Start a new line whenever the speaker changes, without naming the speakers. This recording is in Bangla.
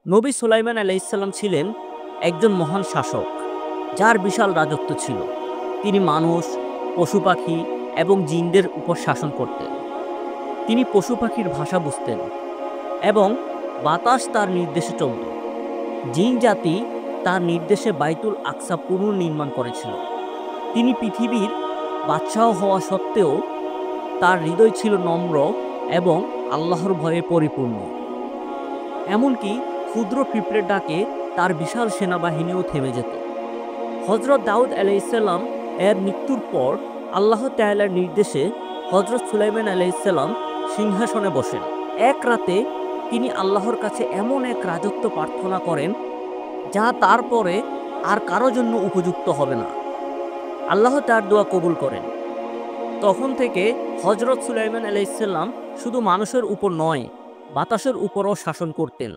নবী সুলাইমান আলাইহিসসালাম ছিলেন একজন মহান শাসক, যার বিশাল রাজত্ব ছিল। তিনি মানুষ, পশু পাখি এবং জিনদের উপর শাসন করতেন। তিনি পশু পাখির ভাষা বুঝতেন এবং বাতাস তার নির্দেশে চলত। জিন জাতি তার নির্দেশে বাইতুল আকসা পুনর্নির্মাণ করেছিল। তিনি পৃথিবীর বাদশাহ হওয়া সত্ত্বেও তার হৃদয় ছিল নম্র এবং আল্লাহর ভয়ে পরিপূর্ণ। এমনকি ক্ষুদ্র পিঁপড়ের ডাকে তার বিশাল সেনাবাহিনীও থেমে যেত। হযরত দাউদ আলাইহিসসালাম এর মৃত্যুর পর আল্লাহ তাআলার নির্দেশে হযরত সুলাইমান আলাইহিসসালাম সিংহাসনে বসেন। এক রাতে তিনি আল্লাহর কাছে এমন এক রাজত্ব প্রার্থনা করেন যা তারপরে আর কারো জন্য উপযুক্ত হবে না। আল্লাহ তার দোয়া কবুল করেন। তখন থেকে হযরত সুলাইমান আলাইহিসসালাম শুধু মানুষের উপর নয়, বাতাসের উপরও শাসন করতেন।